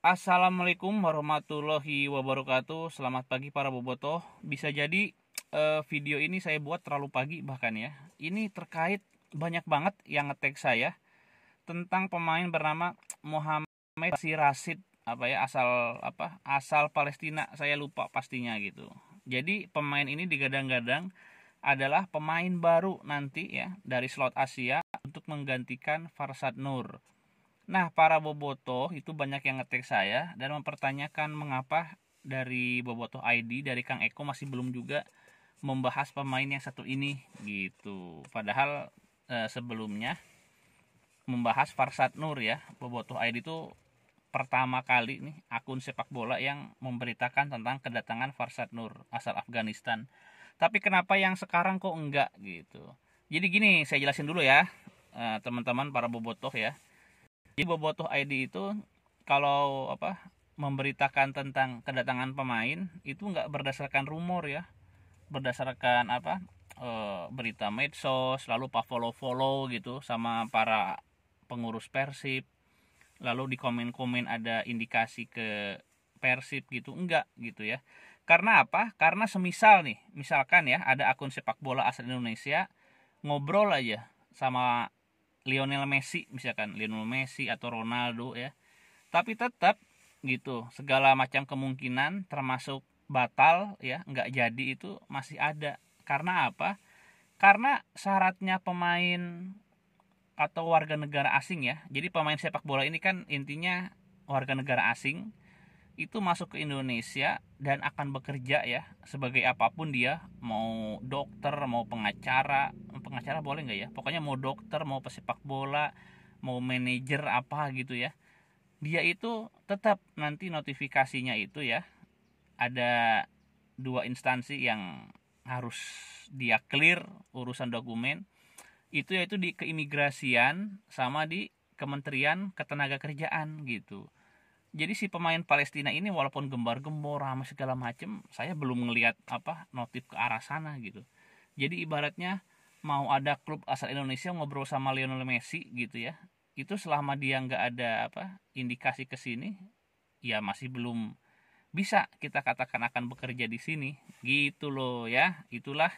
Assalamualaikum warahmatullahi wabarakatuh. Selamat pagi para bobotoh. Bisa jadi video ini saya buat terlalu pagi bahkan ya. Ini terkait banyak banget yang nge-tag saya tentang pemain bernama Mohamed Rasid asal Palestina. Saya lupa pastinya gitu. Jadi pemain ini digadang-gadang adalah pemain baru nanti ya dari slot Asia untuk menggantikan Farsad Nur. Nah, para bobotoh itu banyak yang ngetik saya dan mempertanyakan mengapa dari Bobotoh ID dari Kang Eko masih belum juga membahas pemain yang satu ini gitu. Padahal sebelumnya membahas Farsad Nur ya. Bobotoh ID itu pertama kali nih akun sepak bola yang memberitakan tentang kedatangan Farsad Nur asal Afghanistan. Tapi kenapa yang sekarang kok enggak gitu. Jadi gini, saya jelasin dulu ya, teman-teman para bobotoh ya. Jadi Bobotoh ID itu kalau memberitakan tentang kedatangan pemain itu nggak berdasarkan rumor ya, berdasarkan berita medsos, lalu follow gitu sama para pengurus Persib, lalu di komen-komen ada indikasi ke Persib gitu, enggak gitu ya. Karena apa? Karena misalkan ya ada akun sepak bola asal Indonesia ngobrol aja sama Lionel Messi misalkan, Lionel Messi atau Ronaldo ya, tapi tetap gitu segala macam kemungkinan termasuk batal ya, nggak jadi, itu masih ada. Karena apa? Karena syaratnya pemain atau warga negara asing ya, jadi pemain sepak bola ini kan intinya warga negara asing itu masuk ke Indonesia dan akan bekerja ya sebagai apapun dia, mau dokter, mau pengacara boleh nggak ya, pokoknya mau dokter, mau pesepak bola, mau manajer apa gitu ya, dia itu tetap nanti notifikasinya itu ya ada dua instansi yang harus dia clear urusan dokumen itu, yaitu di keimigrasian sama di Kementerian Ketenagakerjaan gitu. Jadi si pemain Palestina ini walaupun gembar-gembor sama segala macem, saya belum ngelihat notif ke arah sana gitu. Jadi ibaratnya mau ada klub asal Indonesia ngobrol sama Lionel Messi gitu ya, itu selama dia nggak ada indikasi ke sini, ya masih belum bisa kita katakan akan bekerja di sini gitu loh ya. Itulah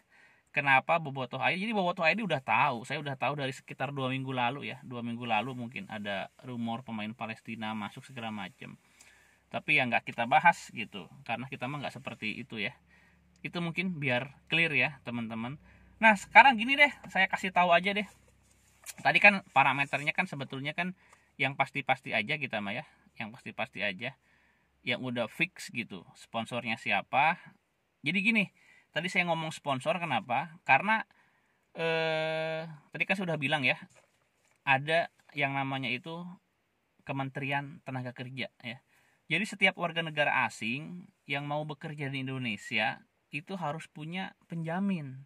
kenapa Bobotoh ID. Jadi Bobotoh ID udah tahu, saya udah tahu dari sekitar 2 minggu lalu ya, 2 minggu lalu mungkin ada rumor pemain Palestina masuk segala macam, tapi ya nggak kita bahas gitu karena kita mah nggak seperti itu ya. Itu mungkin biar clear ya teman-teman. Nah sekarang gini deh, saya kasih tahu aja deh. Tadi kan parameternya kan sebetulnya kan yang pasti-pasti aja kita mah ya, yang pasti-pasti aja, yang udah fix gitu sponsornya siapa. Jadi gini, tadi saya ngomong sponsor kenapa, karena tadi kan sudah bilang ya, ada yang namanya itu Kementerian Tenaga Kerja ya. Jadi setiap warga negara asing yang mau bekerja di Indonesia itu harus punya penjamin.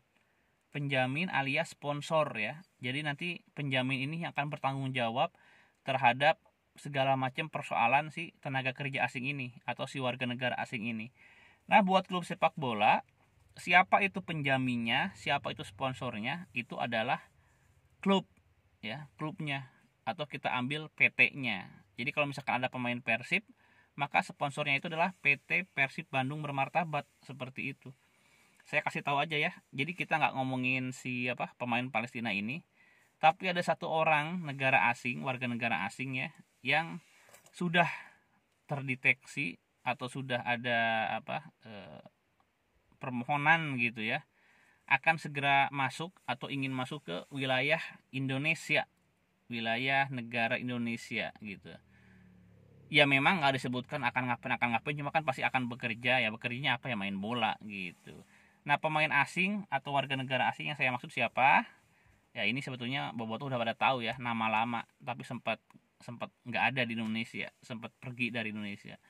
Penjamin alias sponsor ya. Jadi nanti penjamin ini akan bertanggung jawab terhadap segala macam persoalan si tenaga kerja asing ini atau si warga negara asing ini. Nah, buat klub sepak bola, siapa itu penjaminnya, siapa itu sponsornya, itu adalah klub ya, klubnya, atau kita ambil PT-nya. Jadi kalau misalkan ada pemain Persib, maka sponsornya itu adalah PT Persib Bandung Bermartabat, seperti itu. Saya kasih tahu aja ya. Jadi kita nggak ngomongin pemain Palestina ini, tapi ada satu orang negara asing, warga negara asing ya, yang sudah terdeteksi atau sudah ada permohonan gitu ya, akan segera masuk atau ingin masuk ke wilayah Indonesia, wilayah negara Indonesia gitu. Ya memang nggak disebutkan akan ngapain, cuma kan pasti akan bekerja ya, bekerjanya apa ya, main bola gitu. Nah pemain asing atau warga negara asing yang saya maksud siapa? Ya ini sebetulnya Bobotoh udah pada tahu ya, nama lama, tapi sempat sempat nggak ada di Indonesia, sempat pergi dari Indonesia,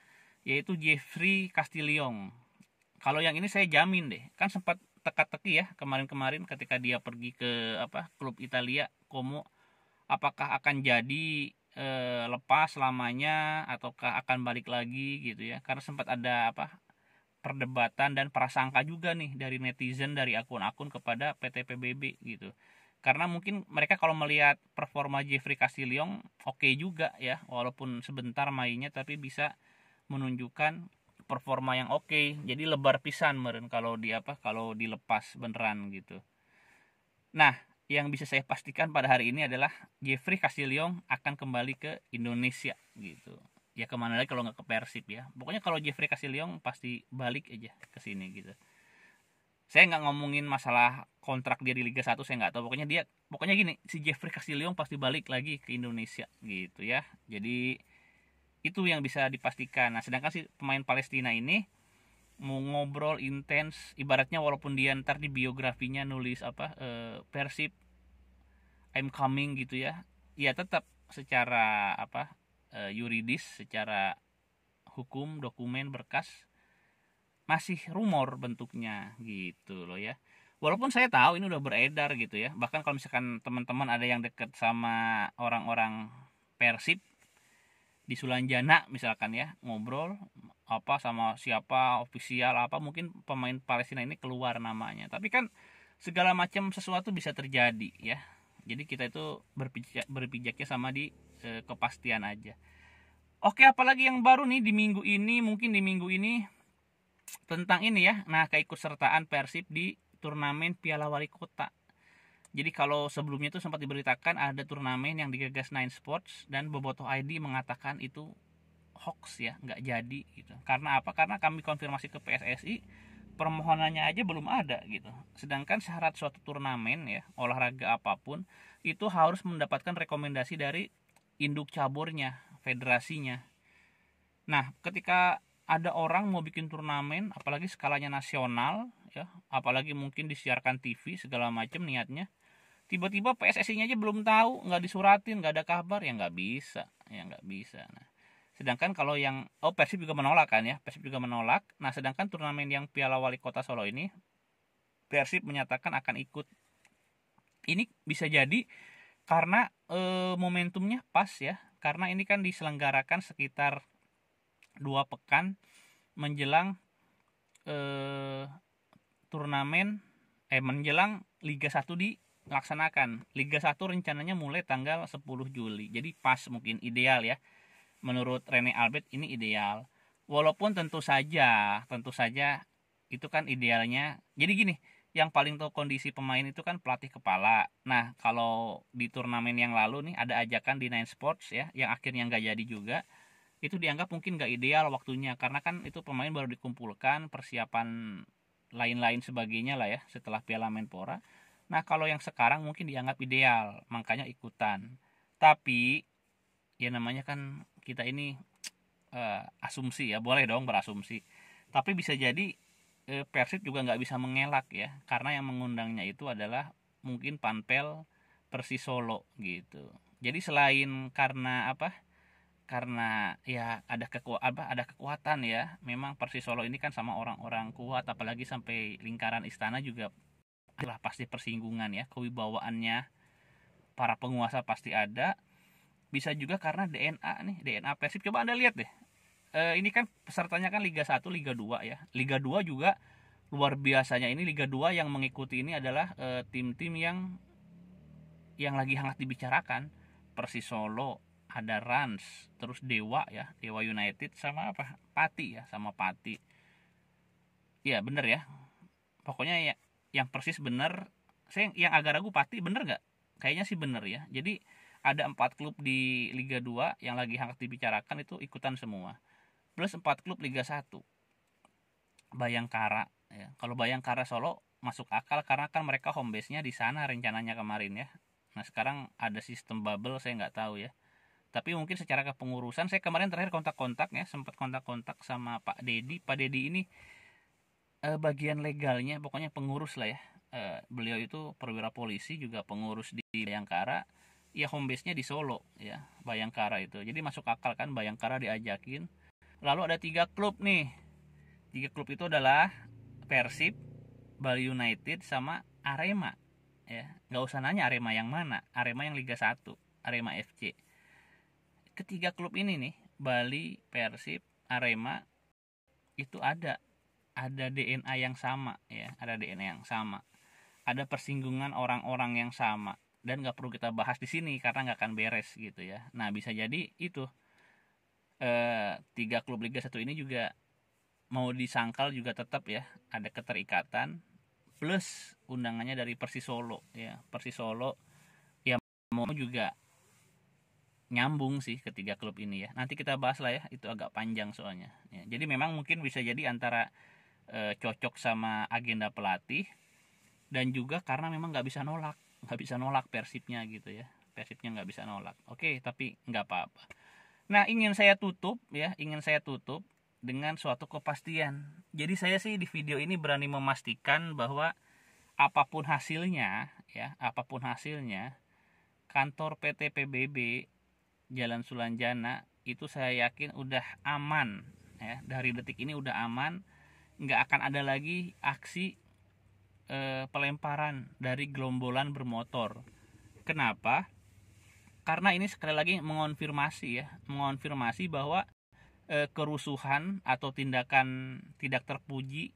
yaitu Jeffrey Castillion. Kalau yang ini saya jamin deh, kan sempat teka-teki ya kemarin-kemarin ketika dia pergi ke klub Italia Como, apakah akan jadi lepas lamanya ataukah akan balik lagi gitu ya, karena sempat ada perdebatan dan prasangka juga nih dari netizen, dari akun-akun kepada PT PBB gitu. Karena mungkin mereka kalau melihat performa Jeffrey Castillion oke juga ya, walaupun sebentar mainnya tapi bisa menunjukkan performa yang oke. Jadi lebar pisan meren kalau dilepas beneran gitu. Nah, yang bisa saya pastikan pada hari ini adalah Jeffrey Castillion akan kembali ke Indonesia gitu. Ya kemana lagi kalau nggak ke Persib ya. Pokoknya kalau Jeffrey Castillion pasti balik aja ke sini gitu. Saya nggak ngomongin masalah kontrak dia di Liga 1, saya nggak tahu. Pokoknya gini, si Jeffrey Castillion pasti balik lagi ke Indonesia gitu ya. Jadi itu yang bisa dipastikan. Nah, sedangkan si pemain Palestina ini mau ngobrol intens, ibaratnya walaupun dia ntar di biografinya nulis Persib I'm coming gitu ya, ya tetap secara yuridis, secara hukum, dokumen, berkas masih rumor bentuknya gitu loh ya. Walaupun saya tahu ini udah beredar gitu ya, bahkan kalau misalkan teman-teman ada yang deket sama orang-orang Persib di Sulanjana misalkan ya, ngobrol sama siapa ofisial mungkin pemain Palestina ini keluar namanya, tapi kan segala macam sesuatu bisa terjadi ya. Jadi kita itu berpijaknya sama di kepastian aja. Oke, apalagi yang baru nih di minggu ini tentang ini ya. Nah, keikutsertaan Persib di turnamen Piala Wali Kota. Jadi kalau sebelumnya itu sempat diberitakan ada turnamen yang digagas Nine Sports dan Bobotoh ID mengatakan itu hoax ya, nggak jadi gitu. Karena apa? Karena kami konfirmasi ke PSSI, permohonannya aja belum ada gitu. Sedangkan syarat suatu turnamen ya, olahraga apapun itu harus mendapatkan rekomendasi dari induk caburnya, federasinya. Nah, ketika ada orang mau bikin turnamen, apalagi skalanya nasional ya, apalagi mungkin disiarkan TV segala macam niatnya, tiba-tiba PSSI-nya aja belum tahu, nggak disuratin, nggak ada kabar, ya nggak bisa, Nah, sedangkan kalau yang Persib juga menolak kan ya, Persib juga menolak. Nah, sedangkan turnamen yang Piala Wali Kota Solo ini Persib menyatakan akan ikut. Ini bisa jadi karena momentumnya pas ya, karena ini kan diselenggarakan sekitar 2 pekan menjelang turnamen menjelang Liga 1 dilaksanakan. Liga 1 rencananya mulai tanggal 10 Juli. Jadi pas, mungkin ideal ya. Menurut Rene Albert ini ideal. Walaupun tentu saja itu kan idealnya. Jadi gini, yang paling tahu kondisi pemain itu kan pelatih kepala. Nah, kalau di turnamen yang lalu nih ada ajakan di Nine Sports ya, yang akhirnya nggak jadi juga, itu dianggap mungkin nggak ideal waktunya, karena kan itu pemain baru dikumpulkan, persiapan lain-lain sebagainya lah ya setelah Piala Menpora. Nah, kalau yang sekarang mungkin dianggap ideal, makanya ikutan. Tapi ya namanya kan kita ini asumsi ya, boleh dong berasumsi. Tapi bisa jadi Persib juga nggak bisa mengelak ya, karena yang mengundangnya itu adalah mungkin Panpel Persis Solo gitu. Jadi selain karena ya ada kekuatan ya, memang Persis Solo ini kan sama orang-orang kuat, apalagi sampai lingkaran istana juga lah pasti persinggungan ya, kewibawaannya para penguasa pasti ada. Bisa juga karena DNA Persib. Coba Anda lihat deh, ini kan pesertanya kan Liga 1, Liga 2 ya. Liga 2 juga luar biasanya, ini Liga 2 yang mengikuti ini adalah tim-tim yang lagi hangat dibicarakan. Persis Solo, ada Rans, terus Dewa ya, Dewa United sama Pati ya, sama Pati. Iya bener ya, pokoknya ya yang Persis bener. Saya yang agak ragu Pati bener nggak? Kayaknya sih bener ya. Jadi ada 4 klub di Liga 2 yang lagi hangat dibicarakan itu ikutan semua, plus 4 klub Liga 1. Bayangkara ya, kalau Bayangkara Solo masuk akal karena kan mereka home base-nya di sana rencananya kemarin ya. Nah, sekarang ada sistem bubble, saya nggak tahu ya. Tapi mungkin secara kepengurusan, saya kemarin terakhir kontak-kontak ya, sempat kontak-kontak sama Pak Dedi. Pak Dedi ini bagian legalnya, pokoknya pengurus lah ya. Beliau itu perwira polisi, juga pengurus di Bayangkara. Ya home base-nya di Solo ya, Bayangkara itu. Jadi masuk akal kan Bayangkara diajakin. Lalu ada 3 klub nih. 3 klub itu adalah Persib, Bali United, sama Arema ya. Nggak usah nanya Arema yang mana, Arema yang Liga 1, Arema FC. Ketiga klub ini nih, Bali, Persib, Arema, itu ada DNA yang sama ya, ada DNA yang sama. ada persinggungan orang-orang yang sama, dan nggak perlu kita bahas di sini karena nggak akan beres gitu ya. Nah, bisa jadi itu tiga klub Liga 1 ini juga mau disangkal juga tetap ya ada keterikatan, plus undangannya dari Persis Solo ya. Persis Solo ya mau juga nyambung sih ketiga klub ini ya. Nanti kita bahas lah ya, itu agak panjang soalnya ya. Jadi memang mungkin bisa jadi antara cocok sama agenda pelatih, dan juga karena memang nggak bisa nolak Persibnya gitu ya. Persibnya nggak bisa nolak. Oke, tapi nggak apa-apa. Nah, ingin saya tutup dengan suatu kepastian. Jadi saya sih di video ini berani memastikan bahwa apapun hasilnya ya, apapun hasilnya, kantor PT PBB Jalan Sulanjana itu saya yakin udah aman ya. Dari detik ini udah aman, nggak akan ada lagi aksi pelemparan dari gerombolan bermotor. Kenapa? Karena ini sekali lagi mengonfirmasi bahwa kerusuhan atau tindakan tidak terpuji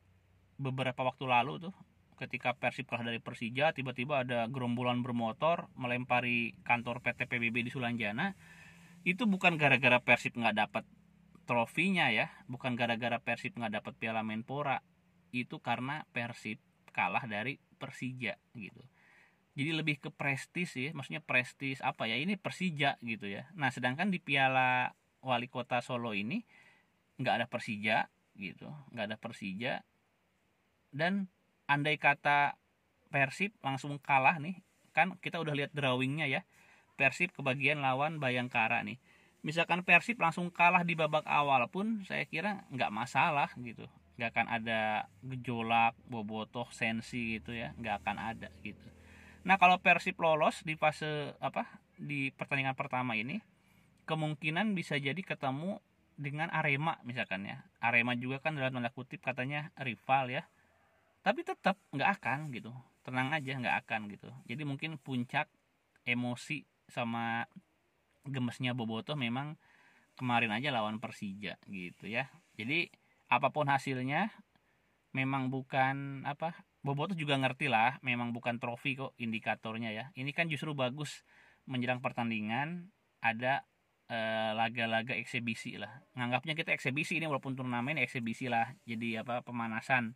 beberapa waktu lalu tuh, ketika Persib kalah dari Persija, tiba-tiba ada gerombolan bermotor melempari kantor PT PBB di Sulanjana. Itu bukan gara-gara Persib nggak dapat trofinya ya, bukan gara-gara Persib nggak dapat Piala Menpora, itu karena Persib kalah dari Persija gitu. Jadi lebih ke prestis ya, maksudnya prestis apa ya, ini Persija gitu ya. Nah, sedangkan di Piala Wali Kota Solo ini nggak ada Persija gitu, nggak ada Persija. Dan andai kata Persib langsung kalah nih, kan kita udah lihat drawingnya ya, Persib kebagian lawan Bayangkara nih. Misalkan Persib langsung kalah di babak awal pun saya kira nggak masalah gitu, nggak akan ada gejolak, bobotoh, sensi gitu ya, nggak akan ada gitu. Nah, kalau Persib lolos di fase di pertandingan pertama ini, kemungkinan bisa jadi ketemu dengan Arema misalkan ya. Arema juga kan dalam tanda kutip katanya rival ya, tapi tetap nggak akan gitu, tenang aja, nggak akan gitu. Jadi mungkin puncak emosi sama gemesnya bobotoh memang kemarin aja lawan Persija gitu ya. Jadi apapun hasilnya, memang bukan bobotoh juga ngerti lah, memang bukan trofi kok indikatornya ya. Ini kan justru bagus menjelang pertandingan ada laga-laga eksibisi lah. Nganggapnya kita eksibisi ini, walaupun turnamen eksibisi lah. Jadi pemanasan,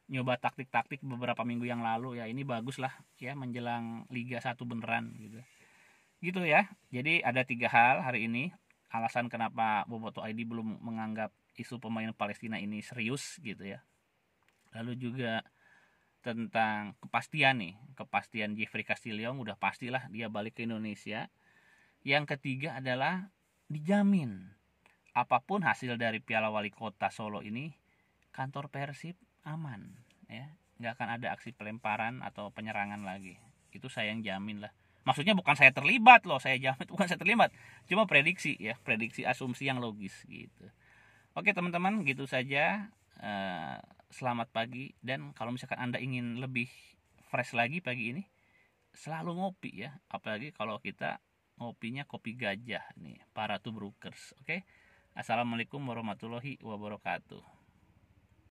nyoba taktik-taktik beberapa minggu yang lalu ya. Ini bagus lah ya menjelang Liga 1 beneran gitu. Gitu ya. Jadi ada 3 hal hari ini alasan kenapa Bobotoh ID belum menganggap isu pemain Palestina ini serius gitu ya. Lalu juga tentang kepastian Jeffrey Castillion, udah pastilah dia balik ke Indonesia. Yang ketiga adalah dijamin apapun hasil dari Piala Wali Kota Solo ini, kantor Persib aman ya, nggak akan ada aksi pelemparan atau penyerangan lagi. Itu saya yang jamin lah. Maksudnya bukan saya terlibat loh, saya jamin bukan saya terlibat, cuma prediksi ya, prediksi asumsi yang logis gitu. Oke teman-teman, gitu saja. Selamat pagi, dan kalau misalkan Anda ingin lebih fresh lagi pagi ini, selalu ngopi ya, apalagi kalau kita ngopinya kopi gajah nih, para tubrukers. Oke, assalamualaikum warahmatullahi wabarakatuh.